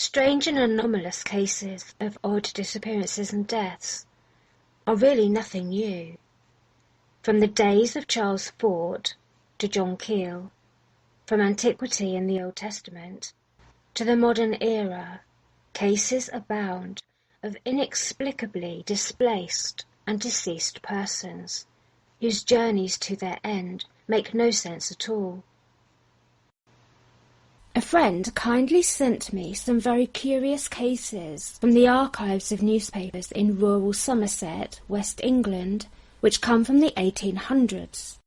Strange and anomalous cases of odd disappearances and deaths are really nothing new. From the days of Charles Fort to John Keel, from antiquity in the Old Testament to the modern era, cases abound of inexplicably displaced and deceased persons, whose journeys to their end make no sense at all. A friend kindly sent me some very curious cases from the archives of newspapers in rural Somerset, West England, which come from the 1800s.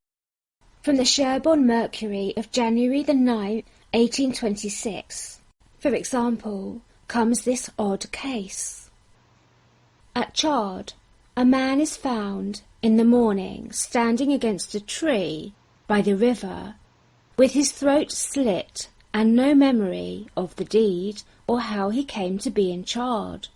From the Sherborne Mercury of January the 9th, 1826, for example, comes this odd case. At Chard, a man is found in the morning standing against a tree by the river, with his throat slit and no memory of the deed or how he came to be in Chard.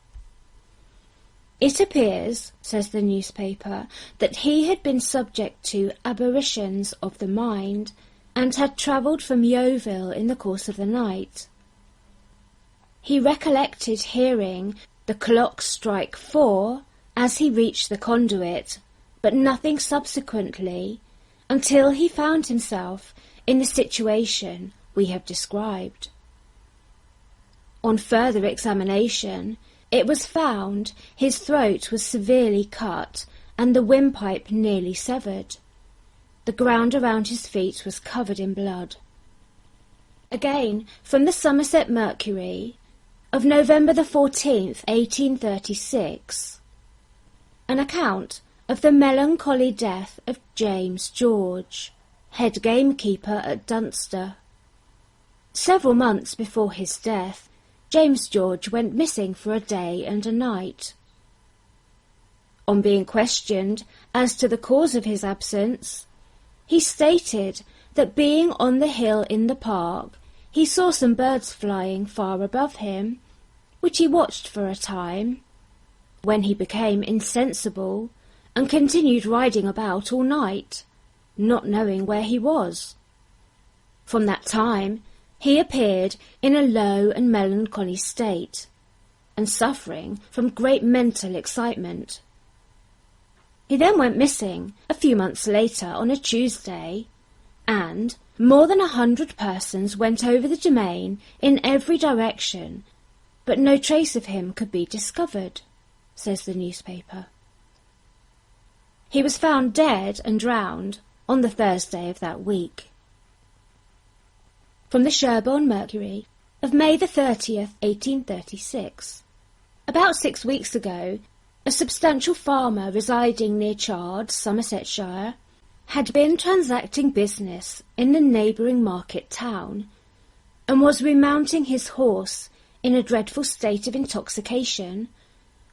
It appears, says the newspaper, that he had been subject to aberrations of the mind and had travelled from Yeovil in the course of the night. He recollected hearing the clock strike 4 as he reached the conduit, but nothing subsequently, until he found himself in the situation we have described. On further examination, it was found his throat was severely cut and the windpipe nearly severed. The ground around his feet was covered in blood. Again, from the Somerset Mercury of November the 14th, 1836, an account of the melancholy death of James George, head gamekeeper at Dunster. Several months before his death, James George went missing for a day and a night. On being questioned as to the cause of his absence, he stated that being on the hill in the park, he saw some birds flying far above him, which he watched for a time, when he became insensible and continued riding about all night, not knowing where he was. From that time, he appeared in a low and melancholy state, and suffering from great mental excitement. He then went missing a few months later on a Tuesday, and more than 100 persons went over the domain in every direction, but no trace of him could be discovered, says the newspaper. He was found dead and drowned on the Thursday of that week. From the Sherborne Mercury of May the 30th, 1836. About 6 weeks ago, a substantial farmer residing near Chard, Somersetshire, had been transacting business in the neighbouring market town, and was remounting his horse in a dreadful state of intoxication,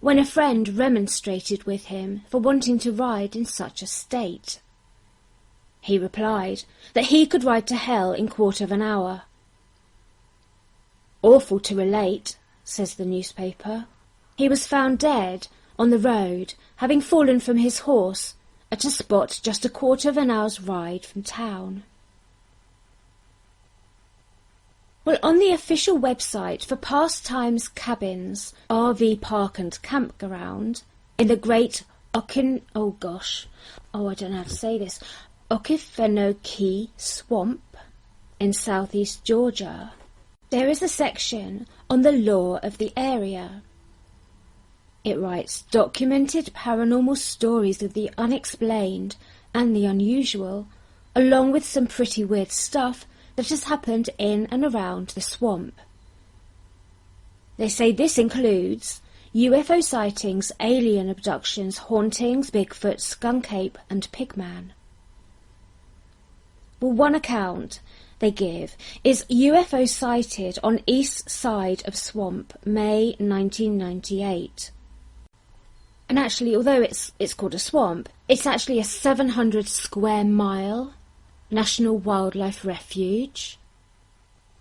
when a friend remonstrated with him for wanting to ride in such a state. He replied that he could ride to hell in 1/4 of an hour. Awful to relate, says the newspaper, he was found dead on the road, having fallen from his horse at a spot just 1/4 of an hour's ride from town. Well, on the official website for Pastimes Cabins, RV Park and Campground, in the great Okefenokee swamp in southeast Georgia, there is a section on the law of the area. It writes, documented paranormal stories of the unexplained and the unusual, along with some pretty weird stuff that has happened in and around the swamp. They say this includes UFO sightings, alien abductions, hauntings, Bigfoot, skunk ape and pigman. Well, one account they give is UFO sighted on east side of swamp, May 1998. And actually, although it's called a swamp, it's actually a 700 square mile National Wildlife Refuge.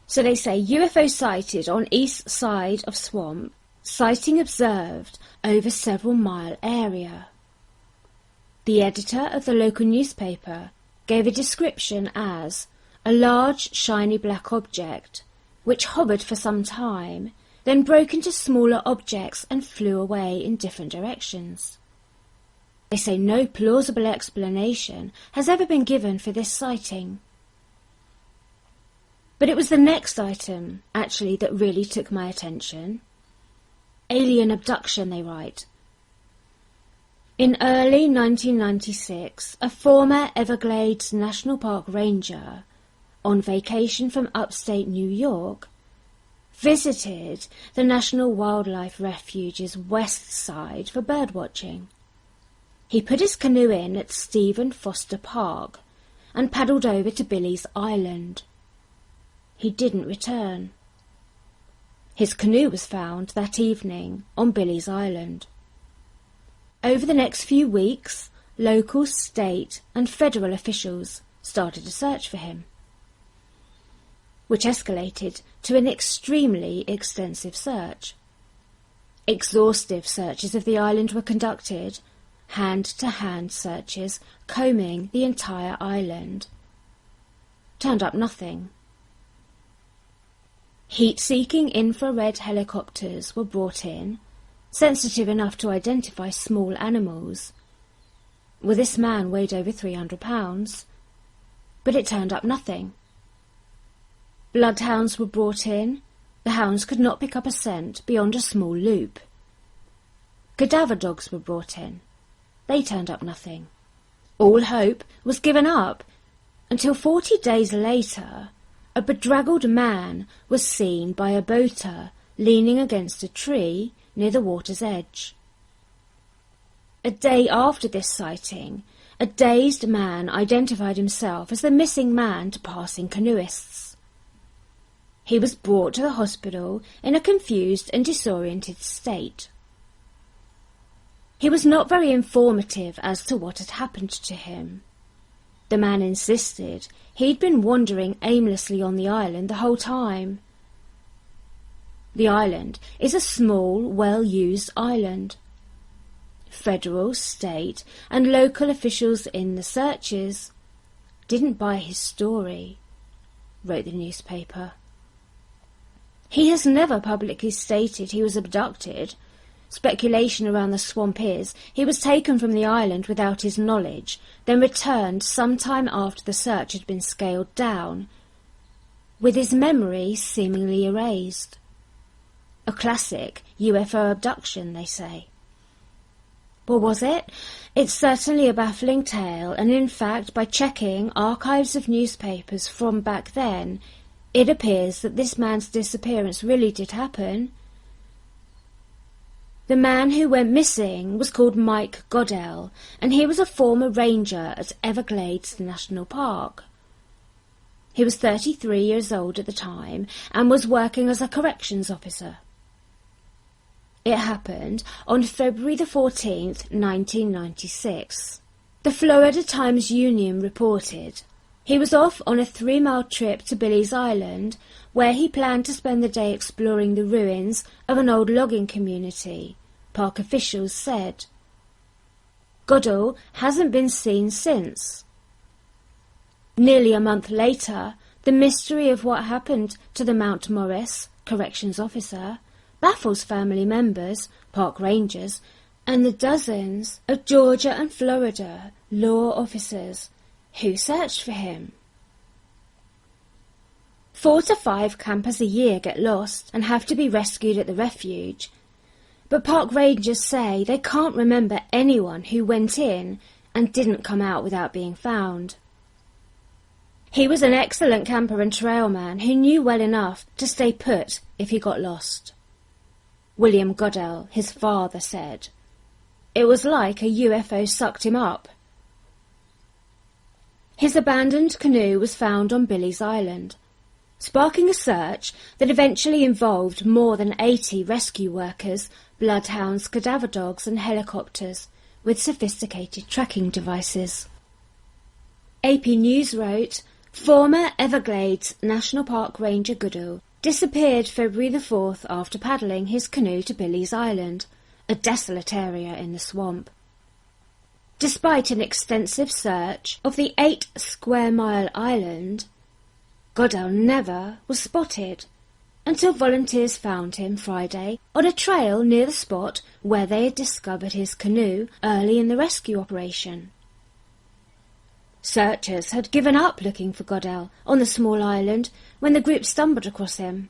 So they say UFO sighted on east side of swamp, sighting observed over several mile area. The editor of the local newspaper gave a description as a large shiny black object which hovered for some time then broke into smaller objects and flew away in different directions. They say no plausible explanation has ever been given for this sighting. But it was the next item, actually, that really took my attention. Alien abduction, they write. In early 1996, a former Everglades National Park ranger, on vacation from upstate New York, visited the National Wildlife Refuge's west side for birdwatching. He put his canoe in at Stephen Foster Park and paddled over to Billy's Island. He didn't return. His canoe was found that evening on Billy's Island. Over the next few weeks, local, state and federal officials started a search for him, which escalated to an extremely extensive search. Exhaustive searches of the island were conducted, hand-to-hand searches combing the entire island. Turned up nothing. Heat-seeking infrared helicopters were brought in, sensitive enough to identify small animals. Well, this man weighed over 300 pounds, but it turned up nothing. Bloodhounds were brought in. The hounds could not pick up a scent beyond a small loop. Cadaver dogs were brought in. They turned up nothing. All hope was given up until 40 days later a bedraggled man was seen by a boater leaning against a tree near the water's edge. A day after this sighting, a dazed man identified himself as the missing man to passing canoeists. He was brought to the hospital in a confused and disoriented state. He was not very informative as to what had happened to him. The man insisted he'd been wandering aimlessly on the island the whole time. The island is a small, well-used island. Federal, state and local officials in the searches didn't buy his story, wrote the newspaper. He has never publicly stated he was abducted. Speculation around the swamp is he was taken from the island without his knowledge, then returned some time after the search had been scaled down, with his memory seemingly erased. A classic UFO abduction, they say. Well, was it? It's certainly a baffling tale, and in fact, by checking archives of newspapers from back then, it appears that this man's disappearance really did happen. The man who went missing was called Mike Goodell, and he was a former ranger at Everglades National Park. He was 33 years old at the time and was working as a corrections officer. It happened on February the 14th, 1996. The Florida Times-Union reported he was off on a 3-mile trip to Billy's Island, where he planned to spend the day exploring the ruins of an old logging community, park officials said. Goodell hasn't been seen since. Nearly a month later, the mystery of what happened to the Mount Morris corrections officer baffles family members, park rangers, and the dozens of Georgia and Florida law officers who searched for him. 4 to 5 campers a year get lost and have to be rescued at the refuge, but park rangers say they can't remember anyone who went in and didn't come out without being found. He was an excellent camper and trailman who knew well enough to stay put if he got lost. William Goodell, his father, said, "It was like a UFO sucked him up." His abandoned canoe was found on Billy's Island, sparking a search that eventually involved more than 80 rescue workers, bloodhounds, cadaver dogs and helicopters with sophisticated tracking devices. AP News wrote, former Everglades National Park Ranger Goodell disappeared February the 4th after paddling his canoe to Billy's Island, a desolate area in the swamp. Despite an extensive search of the 8-square-mile island, Goodell never was spotted, until volunteers found him Friday on a trail near the spot where they had discovered his canoe early in the rescue operation. Searchers had given up looking for Goodell on the small island when the group stumbled across him.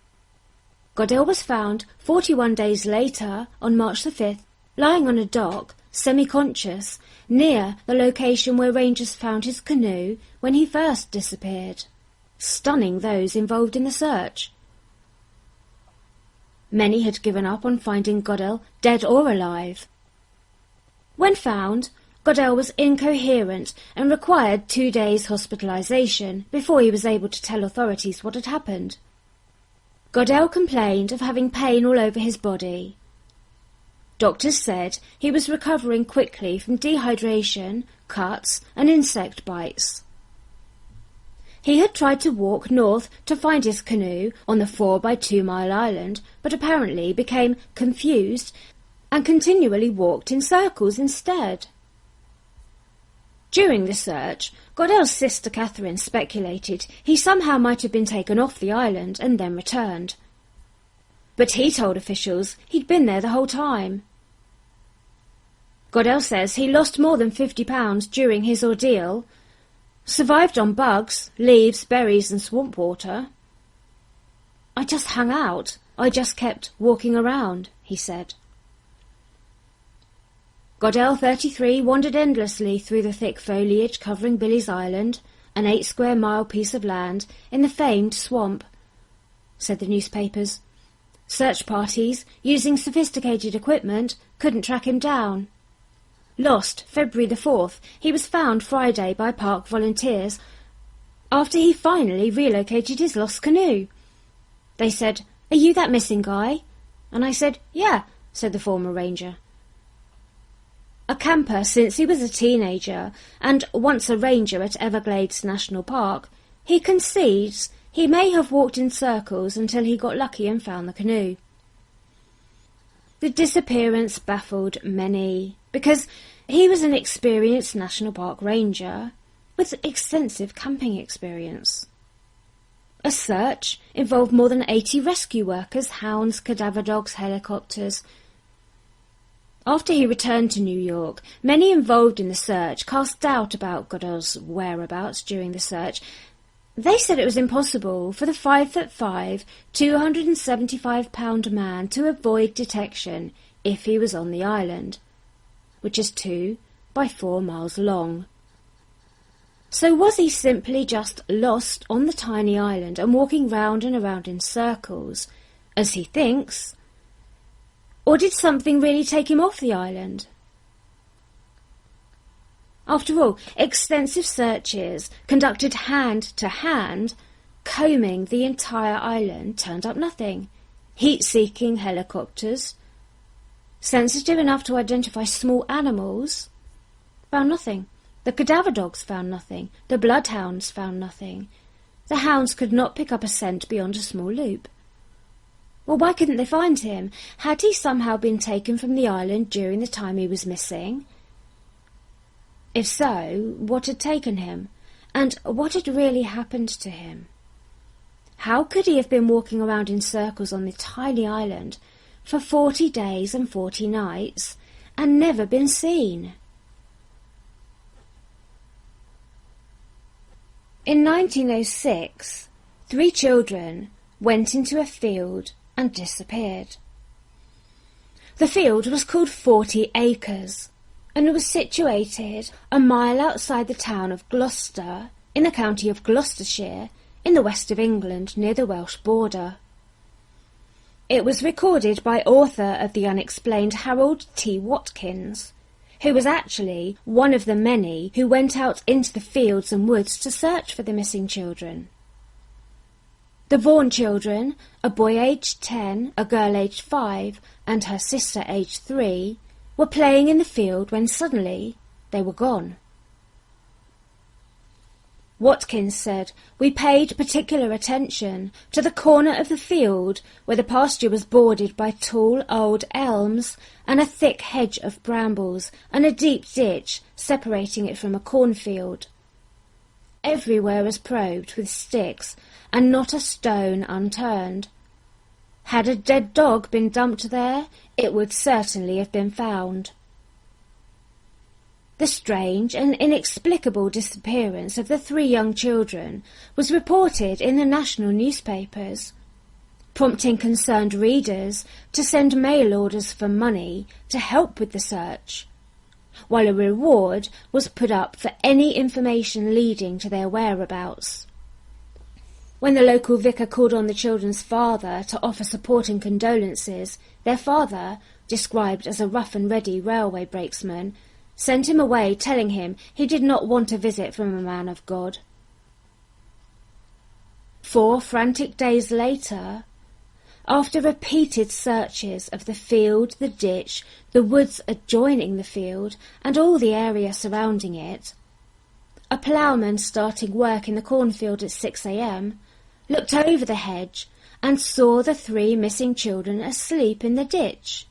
Goodell was found 41 days later, on March the 5th, lying on a dock, semi-conscious, near the location where rangers found his canoe when he first disappeared, stunning those involved in the search. Many had given up on finding Goodell, dead or alive. When found, Goodell was incoherent and required 2 days hospitalization before he was able to tell authorities what had happened. Goodell complained of having pain all over his body. Doctors said he was recovering quickly from dehydration, cuts and insect bites. He had tried to walk north to find his canoe on the 4-by-2-mile island, but apparently became confused and continually walked in circles instead. During the search, Goodell's sister Catherine speculated he somehow might have been taken off the island and then returned. But he told officials he'd been there the whole time. Goodell says he lost more than 50 pounds during his ordeal, survived on bugs, leaves, berries and swamp water. "I just hung out. I just kept walking around," he said. Goodell, 33, wandered endlessly through the thick foliage covering Billy's Island, an 8-square-mile piece of land in the famed swamp, said the newspapers. Search parties, using sophisticated equipment, couldn't track him down. Lost February the 4th, he was found Friday by park volunteers after he finally relocated his lost canoe. They said, "Are you that missing guy?" And I said, "Yeah," said the former ranger. A camper since he was a teenager and once a ranger at Everglades National Park, he concedes he may have walked in circles until he got lucky and found the canoe. The disappearance baffled many because he was an experienced National Park ranger with extensive camping experience. A search involved more than 80 rescue workers, hounds, cadaver dogs, helicopters. After he returned to New York, many involved in the search cast doubt about Goodell's whereabouts during the search. They said it was impossible for the 5'5", 275-pound man to avoid detection if he was on the island, which is 2 by 4 miles long. So was he simply just lost on the tiny island and walking round and around in circles, as he thinks? Or did something really take him off the island? After all, extensive searches, conducted hand-to-hand, combing the entire island, turned up nothing. Heat-seeking helicopters, sensitive enough to identify small animals, found nothing. The cadaver dogs found nothing. The bloodhounds found nothing. The hounds could not pick up a scent beyond a small loop. Well, why couldn't they find him? Had he somehow been taken from the island during the time he was missing? If so, what had taken him? And what had really happened to him? How could he have been walking around in circles on the tiny island for 40 days and 40 nights and never been seen? In 1906, 3 children went into a field and disappeared. The field was called 40 Acres, and it was situated a mile outside the town of Gloucester, in the county of Gloucestershire, in the west of England, near the Welsh border. It was recorded by author of the Unexplained, Harold T. Watkins, who was actually one of the many who went out into the fields and woods to search for the missing children. The Vaughan children, a boy aged 10, a girl aged 5, and her sister aged 3, were playing in the field when suddenly they were gone. Watkins said, "We paid particular attention to the corner of the field where the pasture was bordered by tall old elms and a thick hedge of brambles and a deep ditch separating it from a cornfield. Everywhere was probed with sticks and not a stone unturned. Had a dead dog been dumped there, it would certainly have been found. The strange and inexplicable disappearance of the 3 young children was reported in the national newspapers, prompting concerned readers to send mail orders for money to help with the search, while a reward was put up for any information leading to their whereabouts. When the local vicar called on the children's father to offer support and condolences, their father, described as a rough-and-ready railway brakesman, sent him away telling him he did not want a visit from a man of God. 4 frantic days later, after repeated searches of the field, the ditch, the woods adjoining the field, and all the area surrounding it, a ploughman starting work in the cornfield at 6 a.m. looked over the hedge and saw the 3 missing children asleep in the ditch.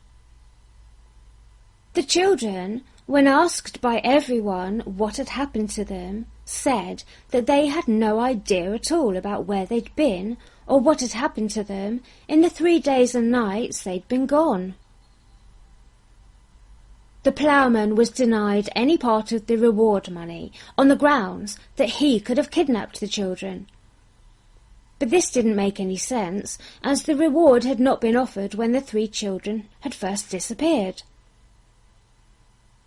The children, when asked by everyone what had happened to them, said that they had no idea at all about where they'd been or what had happened to them in the 3 days and nights they'd been gone. The ploughman was denied any part of the reward money on the grounds that he could have kidnapped the children. But this didn't make any sense, as the reward had not been offered when the 3 children had first disappeared.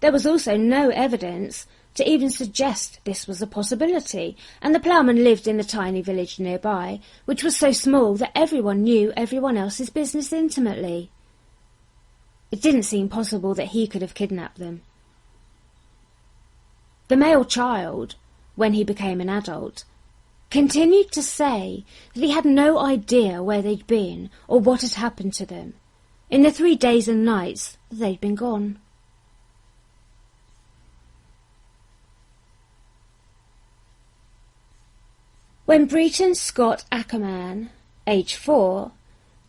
There was also no evidence to even suggest this was a possibility, and the ploughman lived in the tiny village nearby, which was so small that everyone knew everyone else's business intimately. It didn't seem possible that he could have kidnapped them. The male child, when he became an adult, continued to say that he had no idea where they'd been or what had happened to them in the 3 days and nights that they'd been gone. When Breton Scott Ackerman, age 4,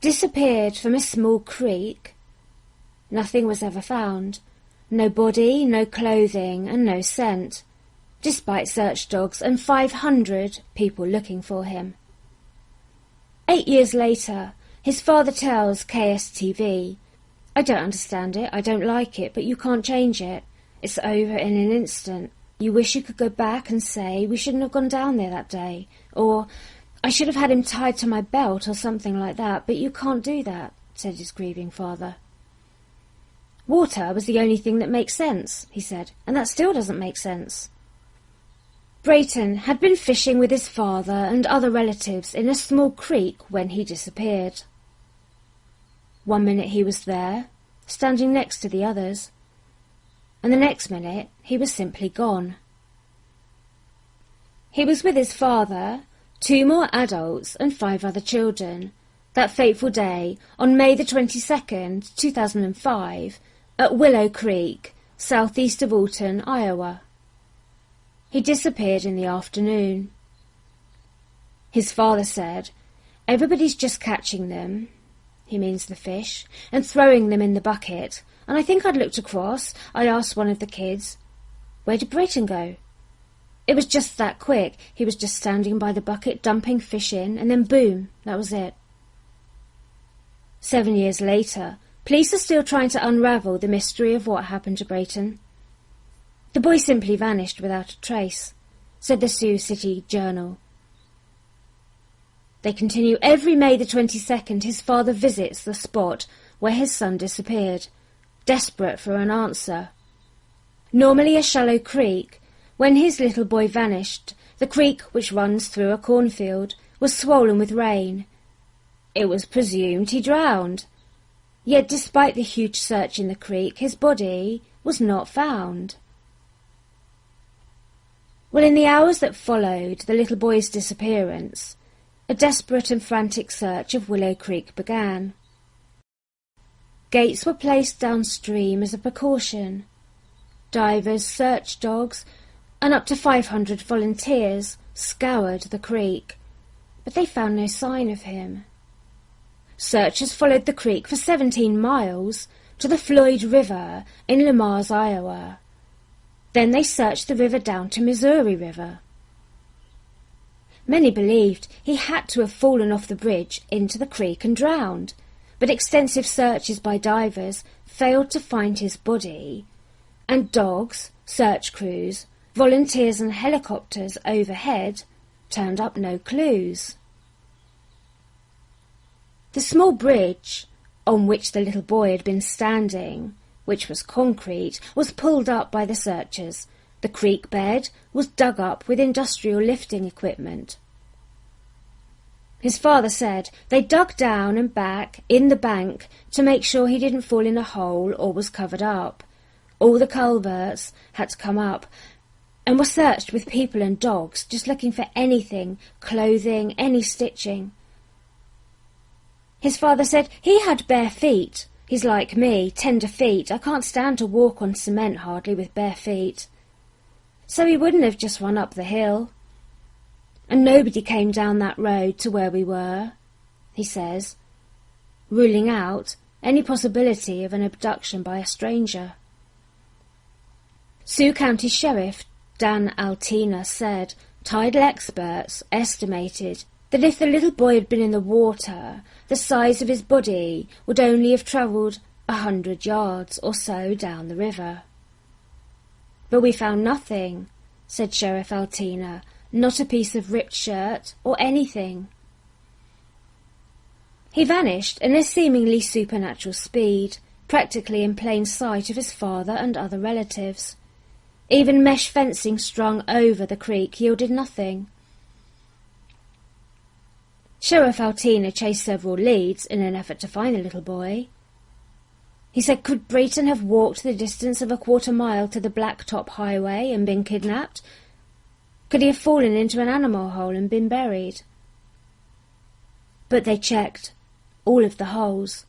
disappeared from a small creek, nothing was ever found. No body, no clothing, and no scent, despite search dogs and 500 people looking for him. 8 years later, his father tells KSTV, "I don't understand it, I don't like it, but you can't change it. It's over in an instant. You wish you could go back and say, we shouldn't have gone down there that day, or I should have had him tied to my belt or something like that, but you can't do that," said his grieving father. "Water was the only thing that makes sense," he said, "and that still doesn't make sense." Brayton had been fishing with his father and other relatives in a small creek when he disappeared. 1 minute he was there, standing next to the others, and the next minute he was simply gone. He was with his father, 2 more adults and 5 other children, that fateful day on May the 22nd, 2005, at Willow Creek, southeast of Alton, Iowa. He disappeared in the afternoon. His father said, "Everybody's just catching them," he means the fish, "and throwing them in the bucket, and I think I'd looked across. I asked one of the kids, 'Where did Brayton go?' It was just that quick. He was just standing by the bucket, dumping fish in, and then boom, that was it." 7 years later, police are still trying to unravel the mystery of what happened to Brayton. "The boy simply vanished without a trace," said the Sioux City Journal. They continue. Every May the 22nd, his father visits the spot where his son disappeared, desperate for an answer. Normally a shallow creek, when his little boy vanished, the creek, which runs through a cornfield, was swollen with rain. It was presumed he drowned. Yet despite the huge search in the creek, his body was not found. Well, in the hours that followed the little boy's disappearance, a desperate and frantic search of Willow Creek began. Gates were placed downstream as a precaution. Divers, search dogs, and up to 500 volunteers scoured the creek, but they found no sign of him. Searchers followed the creek for 17 miles to the Floyd River in Le Mars, Iowa. Then they searched the river down to Missouri River. Many believed he had to have fallen off the bridge into the creek and drowned, but extensive searches by divers failed to find his body, and dogs, search crews, volunteers and helicopters overhead turned up no clues. The small bridge on which the little boy had been standing, which was concrete, was pulled up by the searchers. The creek bed was dug up with industrial lifting equipment. His father said they dug down and back in the bank to make sure he didn't fall in a hole or was covered up. All the culverts had to come up and were searched with people and dogs, just looking for anything, clothing, any stitching. His father said he had bare feet. He's like me, tender feet. I can't stand to walk on cement hardly with bare feet. So he wouldn't have just run up the hill. And nobody came down that road to where we were, he says, ruling out any possibility of an abduction by a stranger. Sioux County Sheriff Dan Altina said tidal experts estimated that if the little boy had been in the water, the size of his body would only have travelled 100 yards or so down the river. But we found nothing, said Sheriff Altina, not a piece of ripped shirt or anything. He vanished in a seemingly supernatural speed, practically in plain sight of his father and other relatives. Even mesh fencing strung over the creek yielded nothing. Sheriff Altina chased several leads in an effort to find the little boy. He said, could Brayton have walked the distance of a quarter-mile to the Blacktop Highway and been kidnapped? Could he have fallen into an animal hole and been buried? But they checked all of the holes.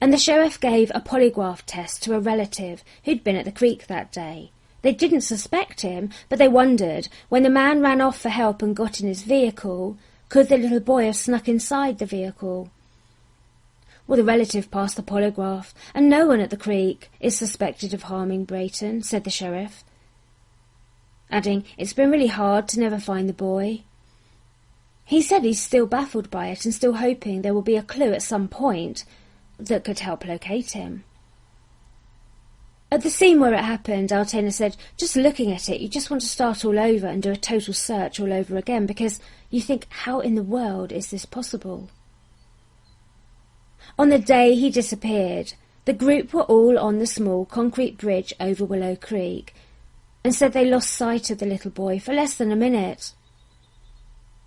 And the sheriff gave a polygraph test to a relative who'd been at the creek that day. They didn't suspect him, but they wondered, when the man ran off for help and got in his vehicle, could the little boy have snuck inside the vehicle? Well, the relative passed the polygraph, and no one at the creek is suspected of harming Brayton, said the sheriff, adding, it's been really hard to never find the boy. He said he's still baffled by it and still hoping there will be a clue at some point that could help locate him. At the scene where it happened, Altina said, just looking at it, you just want to start all over and do a total search all over again because you think, how in the world is this possible? On the day he disappeared, the group were all on the small concrete bridge over Willow Creek and said they lost sight of the little boy for less than a minute.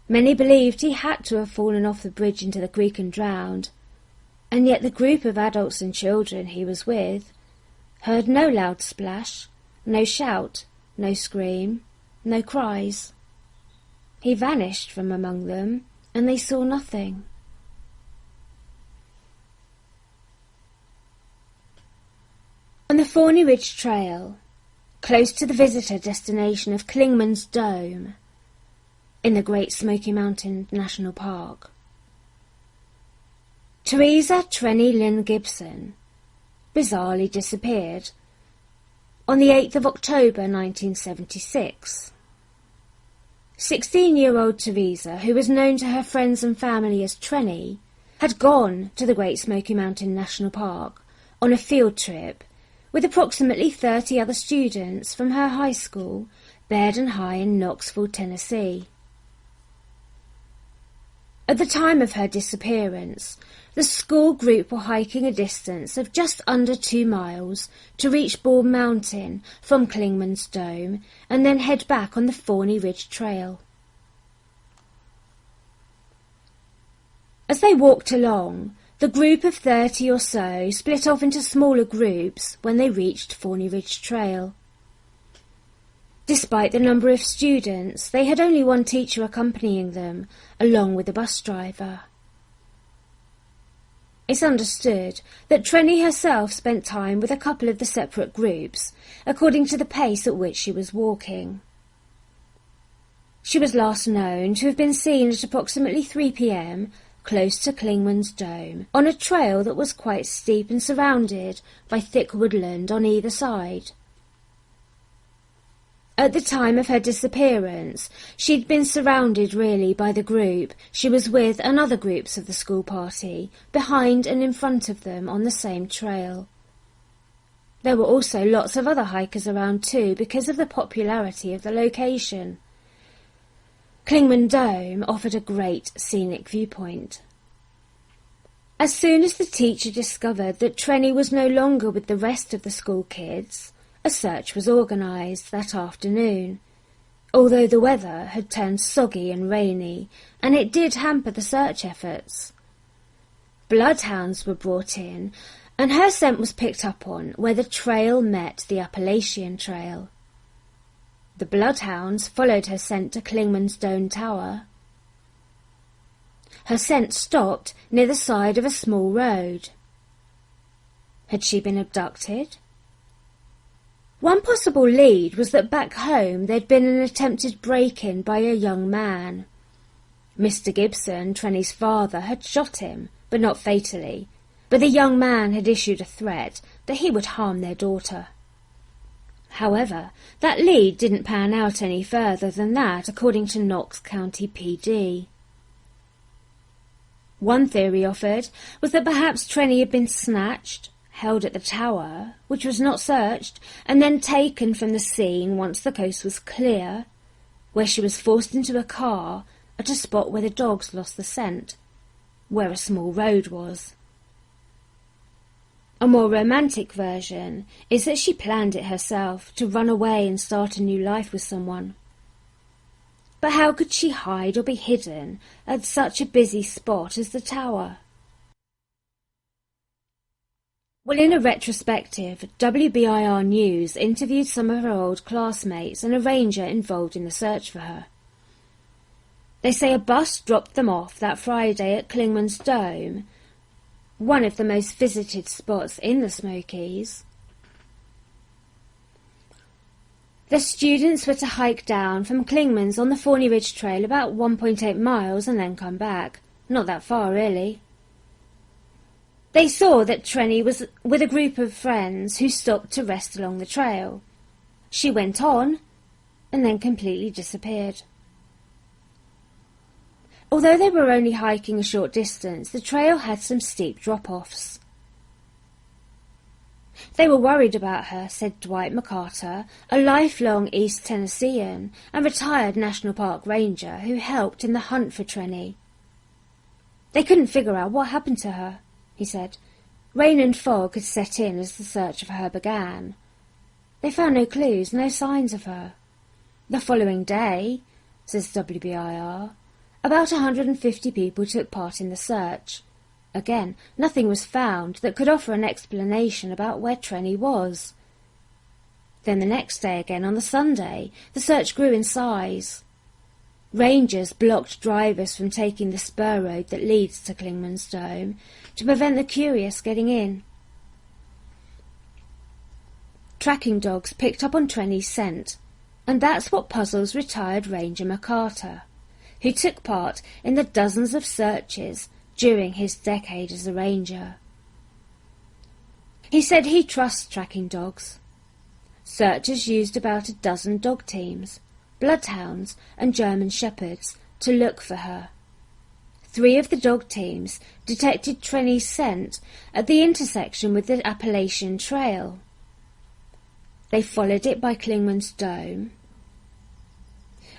Many believed he had to have fallen off the bridge into the creek and drowned, and yet the group of adults and children he was with heard no loud splash, no shout, no scream, no cries. He vanished from among them, and they saw nothing. On the Thorny Ridge Trail, close to the visitor destination of Clements Dome, in the Great Smoky Mountain National Park, Teresa Trenny Lynn Gibson bizarrely disappeared on the 8th of October 1976. 16-year-old Teresa, who was known to her friends and family as Trenny, had gone to the Great Smoky Mountain National Park on a field trip with approximately 30 other students from her high school, Bairden High in Knoxville, Tennessee. At the time of her disappearance, the school group were hiking a distance of just under 2 miles to reach Bald Mountain from Clingman's Dome and then head back on the Thorny Ridge Trail. As they walked along, the group of 30 or so split off into smaller groups when they reached Thorny Ridge Trail. Despite the number of students, they had only one teacher accompanying them, along with the bus driver. It's understood that Trenny herself spent time with a couple of the separate groups, according to the pace at which she was walking. She was last known to have been seen at approximately 3 p.m, close to Clingman's Dome, on a trail that was quite steep and surrounded by thick woodland on either side. At the time of her disappearance, she'd been surrounded really by the group she was with and other groups of the school party, behind and in front of them on the same trail. There were also lots of other hikers around too because of the popularity of the location. Clingman Dome offered a great scenic viewpoint. As soon as the teacher discovered that Trenny was no longer with the rest of the school kids, a search was organised that afternoon, although the weather had turned soggy and rainy, and it did hamper the search efforts. Bloodhounds were brought in, and her scent was picked up on where the trail met the Appalachian Trail. The bloodhounds followed her scent to Clingman's Dome Tower. Her scent stopped near the side of a small road. Had she been abducted? One possible lead was that back home there'd been an attempted break-in by a young man. Mr. Gibson, Trenny's father, had shot him, but not fatally, but the young man had issued a threat that he would harm their daughter. However, that lead didn't pan out any further than that, according to Knox County PD. One theory offered was that perhaps Trenny had been snatched, held at the tower, which was not searched, and then taken from the scene once the coast was clear, where she was forced into a car at a spot where the dogs lost the scent, where a small road was. A more romantic version is that she planned it herself to run away and start a new life with someone. But how could she hide or be hidden at such a busy spot as the tower? Well, in a retrospective, WBIR News interviewed some of her old classmates and a ranger involved in the search for her. They say a bus dropped them off that Friday at Clingman's Dome, one of the most visited spots in the Smokies. The students were to hike down from Clingman's on the Forney Ridge Trail about 1.8 miles and then come back. Not that far, really. They saw that Trenny was with a group of friends who stopped to rest along the trail. She went on and then completely disappeared. Although they were only hiking a short distance, the trail had some steep drop-offs. They were worried about her, said Dwight McCarter, a lifelong East Tennessean and retired National Park ranger who helped in the hunt for Trenny. They couldn't figure out what happened to her, he said. Rain and fog had set in as the search for her began. They found no clues, no signs of her. The following day, says WBIR, about 150 people took part in the search. Again, nothing was found that could offer an explanation about where Trenny was. Then the next day again, on the Sunday, the search grew in size. Rangers blocked drivers from taking the spur road that leads to Clingman's Dome to prevent the curious getting in. Tracking dogs picked up on Trenny's scent, and that's what puzzles retired Ranger McCarter, who took part in the dozens of searches during his decade as a ranger. He said he trusts tracking dogs. Searchers used about a dozen dog teams, bloodhounds and German shepherds, to look for her. 3 of the dog teams detected Trenny's scent at the intersection with the Appalachian Trail. They followed it by Clingman's Dome.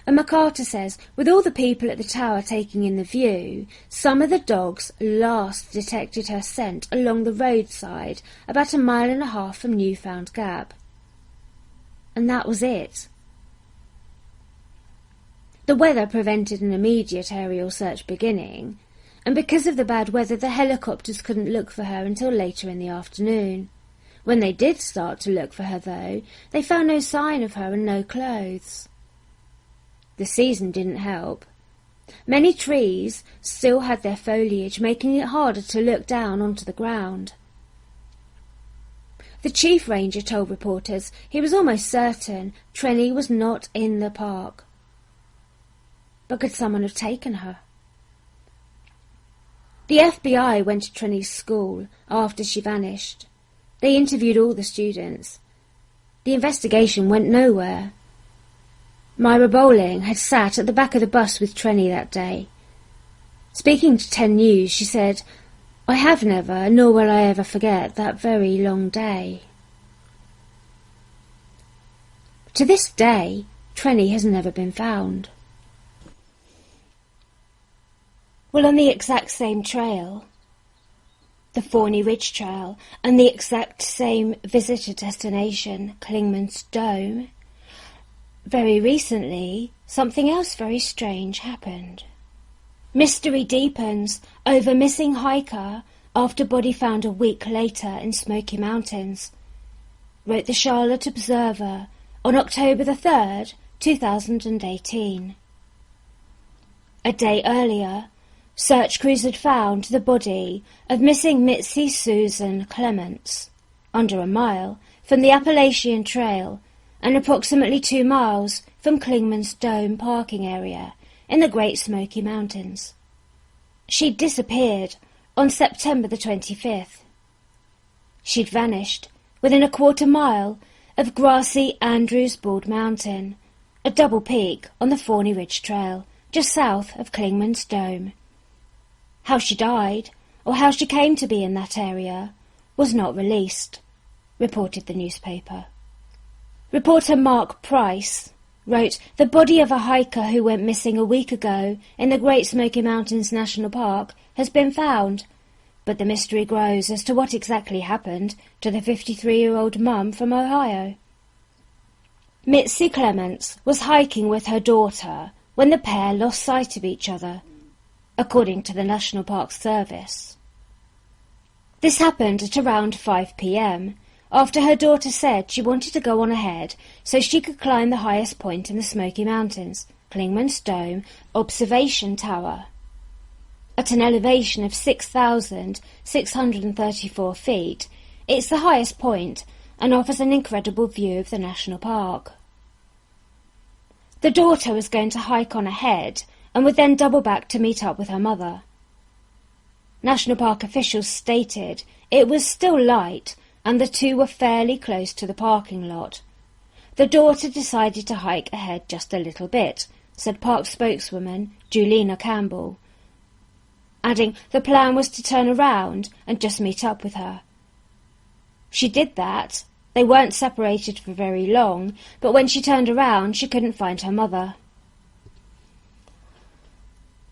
And McCarter says, with all the people at the tower taking in the view, some of the dogs last detected her scent along the roadside about 1.5 miles from Newfound Gap. And that was it. The weather prevented an immediate aerial search beginning, and because of the bad weather the helicopters couldn't look for her until later in the afternoon. When they did start to look for her, though, they found no sign of her and no clothes. The season didn't help. Many trees still had their foliage, making it harder to look down onto the ground. The chief ranger told reporters he was almost certain Trenny was not in the park. But could someone have taken her? The FBI went to Trenny's school after she vanished. They interviewed all the students. The investigation went nowhere. Myra Bowling had sat at the back of the bus with Trenny that day. Speaking to 10 News, she said, "I have never, nor will I ever forget that very long day." To this day, Trenny has never been found. Well, on the exact same trail, the Thorny Ridge Trail, and the exact same visitor destination, Clements Dome, very recently, something else very strange happened. Mystery deepens over missing hiker after body found a week later in Smoky Mountains, wrote the Charlotte Observer on October the 3rd, 2018. A day earlier, search crews had found the body of missing Mitzi Susan Clements, under a mile from the Appalachian Trail and approximately 2 miles from Clements Dome parking area in the Great Smoky Mountains. She'd disappeared on September the 25th. She'd vanished within a quarter mile of grassy Andrews Bald Mountain, a double peak on the Thorny Ridge Trail, just south of Clements Dome. How she died, or how she came to be in that area, was not released, reported the newspaper. Reporter Mark Price wrote, "The body of a hiker who went missing a week ago in the Great Smoky Mountains National Park has been found, but the mystery grows as to what exactly happened to the 53-year-old mum from Ohio." Mitzi Clements was hiking with her daughter when the pair lost sight of each other, according to the National Park Service. This happened at around 5 p.m, after her daughter said she wanted to go on ahead so she could climb the highest point in the Smoky Mountains, Clements Dome Observation Tower. At an elevation of 6,634 feet, it's the highest point and offers an incredible view of the national park. The daughter was going to hike on ahead and would then double back to meet up with her mother. National Park officials stated it was still light and the two were fairly close to the parking lot. The daughter decided to hike ahead just a little bit, said park spokeswoman Julina Campbell, adding the plan was to turn around and just meet up with her. She did that. They weren't separated for very long, but when she turned around she couldn't find her mother.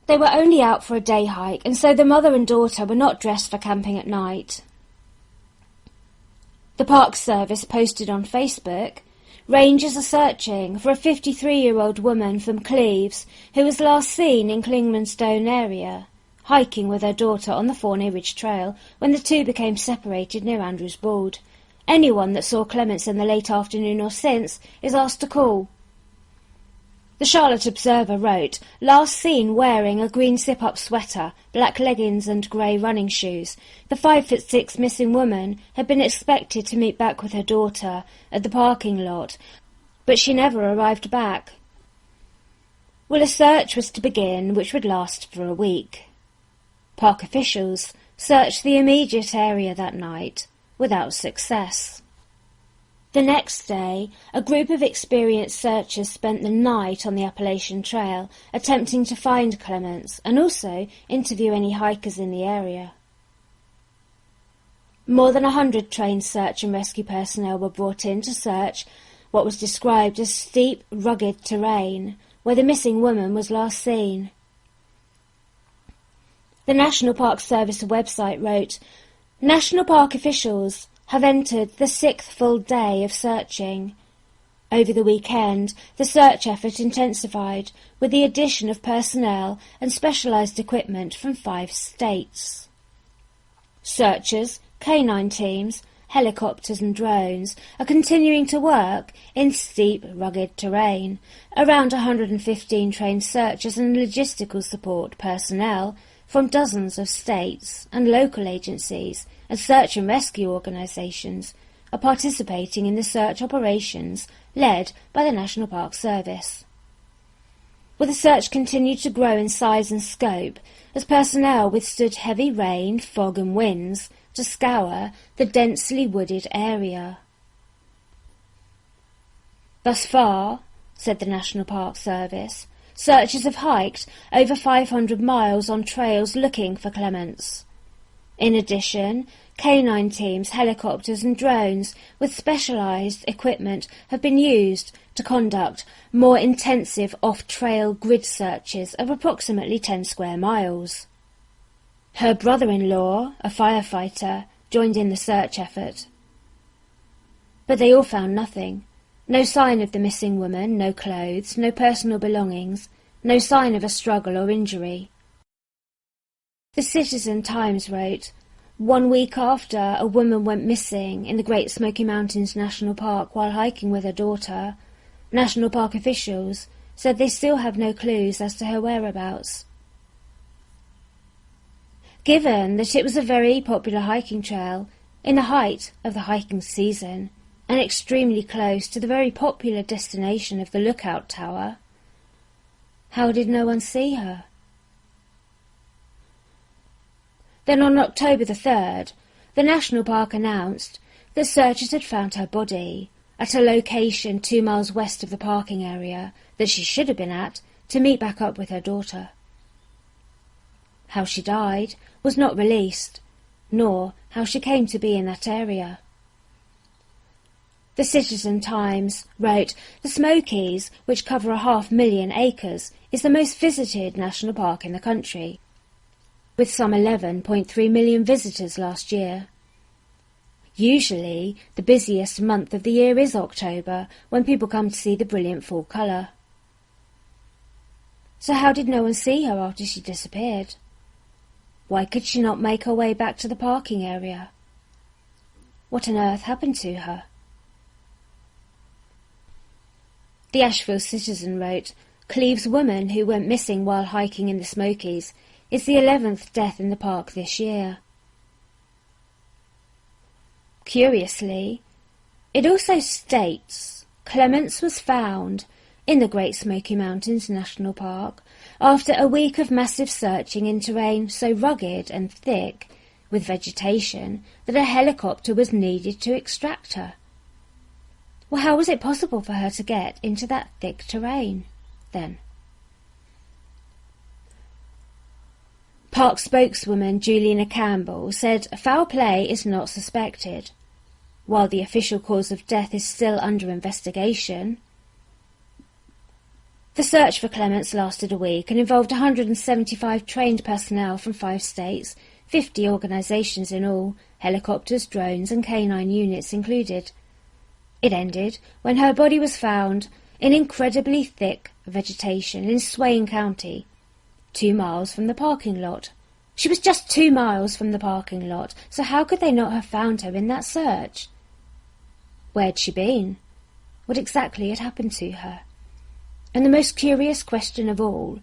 They were only out for a day hike, and so the mother and daughter were not dressed for camping at night. The Park Service posted on Facebook, "Rangers are searching for a 53-year-old woman from Cleves who was last seen in Clements Dome area, hiking with her daughter on the Thorny Ridge Trail when the two became separated near Andrews Bald. Anyone that saw Clements in the late afternoon or since is asked to call." The Charlotte Observer wrote, "Last seen wearing a green zip-up sweater, black leggings and grey running shoes. The 5'6" missing woman had been expected to meet back with her daughter at the parking lot, but she never arrived back." Well, a search was to begin, which would last for a week. Park officials searched the immediate area that night, without success. The next day, a group of experienced searchers spent the night on the Appalachian Trail, attempting to find Clements and also interview any hikers in the area. More than 100 trained search and rescue personnel were brought in to search what was described as steep, rugged terrain where the missing woman was last seen. The National Park Service website wrote, "National Park officials have entered the 6th full day of searching. Over the weekend, the search effort intensified with the addition of personnel and specialised equipment from 5 states. Searchers, canine teams, helicopters and drones are continuing to work in steep, rugged terrain. Around 115 trained searchers and logistical support personnel from dozens of states and local agencies and search and rescue organisations are participating in the search operations led by the National Park Service." Well, the search continued to grow in size and scope as personnel withstood heavy rain, fog and winds to scour the densely wooded area. Thus far, said the National Park Service. Searchers have hiked over 500 miles on trails looking for Clements. In addition, canine teams, helicopters and drones with specialised equipment have been used to conduct more intensive off-trail grid searches of approximately 10 square miles. Her brother-in-law, a firefighter, joined in the search effort. But they all found nothing. No sign of the missing woman, no clothes, no personal belongings, no sign of a struggle or injury. The Citizen-Times wrote, 1 week after a woman went missing in the Great Smoky Mountains National Park while hiking with her daughter, National Park officials said they still have no clues as to her whereabouts. Given that it was a very popular hiking trail in the height of the hiking season and extremely close to the very popular destination of the Lookout Tower, how did no one see her? Then on October the 3rd, the National Park announced that searchers had found her body at a location 2 miles west of the parking area that she should have been at to meet back up with her daughter. How she died was not released, nor how she came to be in that area. The Citizen-Times wrote, the Smokies, which cover 500,000 acres, is the most visited national park in the country, with some 11.3 million visitors last year. Usually, the busiest month of the year is October, when people come to see the brilliant fall colour. So how did no one see her after she disappeared? Why could she not make her way back to the parking area? What on earth happened to her? The Asheville Citizen wrote, Cleve's woman who went missing while hiking in the Smokies is the 11th death in the park this year. Curiously, it also states Clements was found in the Great Smoky Mountains National Park after a week of massive searching in terrain so rugged and thick with vegetation that a helicopter was needed to extract her. Well, how was it possible for her to get into that thick terrain, then? Park spokeswoman Juliana Campbell said foul play is not suspected, while the official cause of death is still under investigation. The search for Clements lasted a week and involved 175 trained personnel from 5 states, 50 organisations in all, helicopters, drones and canine units included. It ended when her body was found in incredibly thick vegetation in Swain County, 2 miles from the parking lot. She was just 2 miles from the parking lot, so how could they not have found her in that search? Where'd she been? What exactly had happened to her? And the most curious question of all,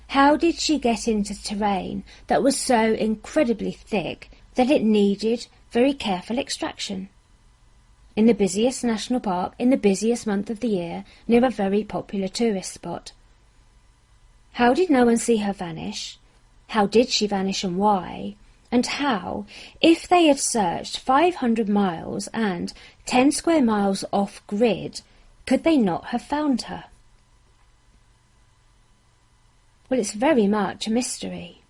how did she get into terrain that was so incredibly thick that it needed very careful extraction? In the busiest national park, in the busiest month of the year, near a very popular tourist spot. How did no one see her vanish? How did she vanish and why? And how, if they had searched 500 miles and 10 square miles off-grid, could they not have found her? Well, it's very much a mystery.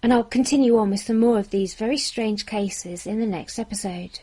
And I'll continue on with some more of these very strange cases in the next episode.